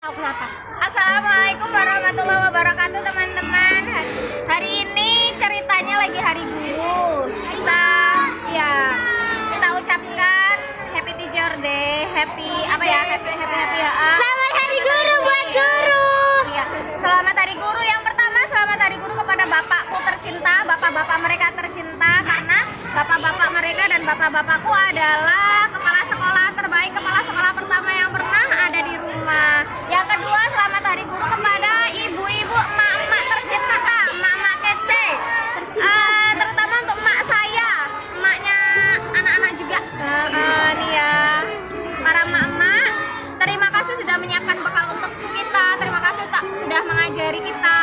Assalamualaikum warahmatullahi wabarakatuh teman-teman. Hari ini ceritanya lagi hari guru. Kita ucapkan Happy Teacher Day, happy ya. Selamat Hari Guru buat guru. Ya, selamat Hari Guru. Yang pertama, selamat Hari Guru kepada bapakku tercinta, bapak-bapak mereka tercinta, karena bapak-bapak mereka dan bapak-bapakku adalah kepala sekolah terbaik, kepala sekolah pertama yang pernah ada di rumah. Yang kedua, selamat Hari Guru kepada ibu-ibu, emak-emak tercinta, emak-emak kece, terutama untuk emak saya, emaknya anak-anak juga. Nih ya, para emak-emak, terima kasih sudah menyiapkan bekal untuk kita. Terima kasih sudah mengajari kita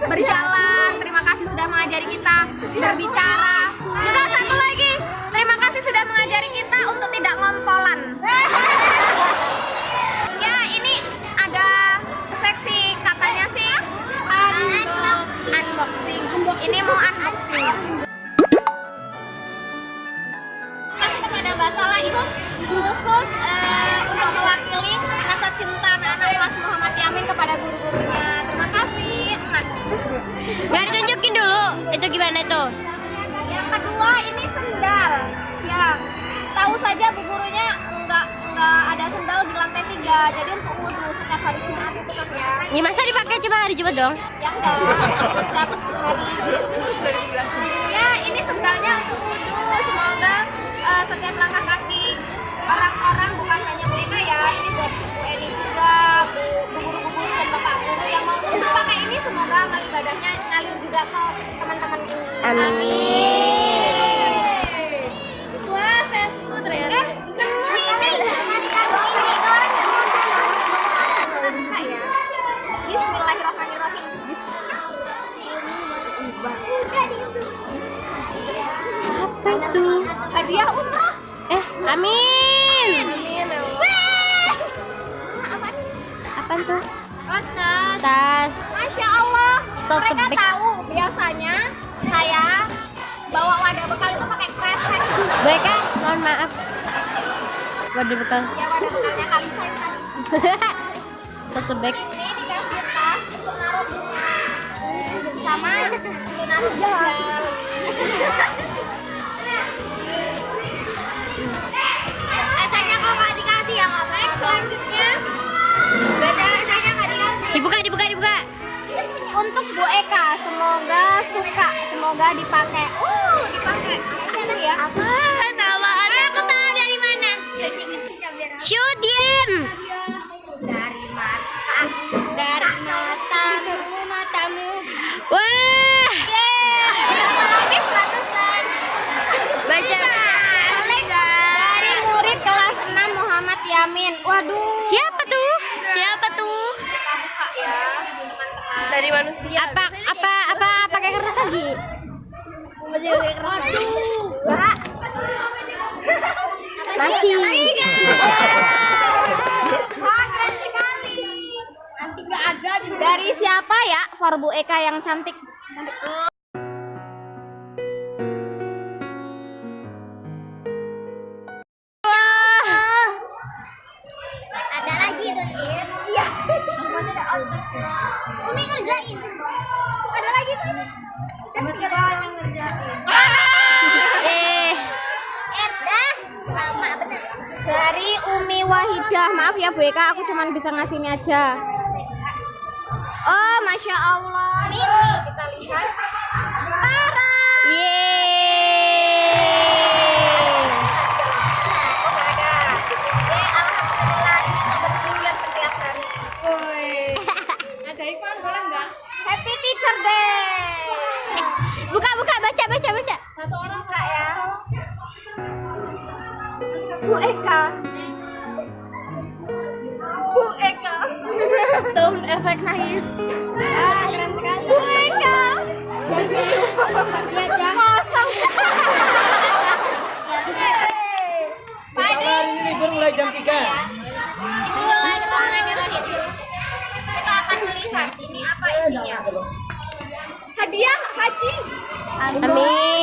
berjalan. Terima kasih sudah mengajari kita berbicara. Juga satu lagi, terima kasih sudah mengajari kita untuk tidak ngompolan. Ya, ini ada seksi katanya sih unboxing. Ini mau unboxing. Kasih kepada Mbak Salah khusus untuk mewakili rasa cinta anak-anak kelas Muhammad Yamin kepada guru-gurunya. Terima kasih. Nggak ditunjukin dulu, itu gimana itu? Yang kedua, ini sendal. Ya, tahu saja bu gurunya nggak ada sendal di lantai 3. Jadi untuk wudhu setiap hari Jumat itu kan ya. Ya masa dipakai cuma hari Jumat dong? Ya enggak, setiap hari. Ya, ini sendalnya untuk wudhu. Semoga setiap langkah kaki orang-orang, bukan hanya Bu Eka ya, ini buat Bu Eni juga, bu guru-guru dan bapak guru yang mau pakai ini, semoga amal ibadahnya ngalir juga ke teman-teman ini. Amin. Wah, fansku ternyata. Nemu ini. Kita buka ya. Bismillahirrahmanirrahim. Apa itu? Hadiah umroh. Amin. Apa Apa tuh? tas? Tas. Masya Allah. Tote Mereka bag. tahu biasanya saya bawa wadah bekal itu pakai kresek. Baik kan? Mohon maaf. Waduh betul. Ya, wadah bekalnya kali saya tadi. Tote bag. Ini dikasih tas untuk naruh bunga sama untuk naruh sendal. Rasanya kok nggak dikasih ya nggak baik. Selanjutnya beda rasanya nggak dikasih. Dibuka. Untuk Bu Eka, semoga suka, semoga dipakai. Dipakai. Apa ya? Apa? Aku tahu dari mana. Shoot diem. Dari matamu. Wah. Habis ratusan. Baca. Dari murid kelas 6 Muhammad Yamin. Waduh. Siapa tuh? Kita buka ya, teman-teman. Dari manusia. Apa pakai kertas lagi? Waduh. Mbak. Masih. Keren sekali. Nanti nggak ada. Dari siapa ya? For Bu Eka yang cantik. Ada lagi tuh. Iya. Umi ngerjain. Ada lagi tuh. Kan 3 orang yang ngerjain. Lama bener. Dari Umi Wahidah. Maaf ya Bu Eka, aku cuma bisa ngasih ini aja. Oh, Masya Allah. Nih, kita lihat. Tara. Alhamdulillah, ini untuk berzikir setiap hari. Ada iklan boleh nggak? Happy Teacher Day. Buka, baca. Satu orang Kak ya. Bu Eka. Sound effect nice. Keren sekali. Bu Eka. Lihat ya. Kosong. Hari ini libur mulai jam 3. Bismillahirrahmanirrahim. Kita akan melihat ini apa isinya. Hadiah haji. Amin.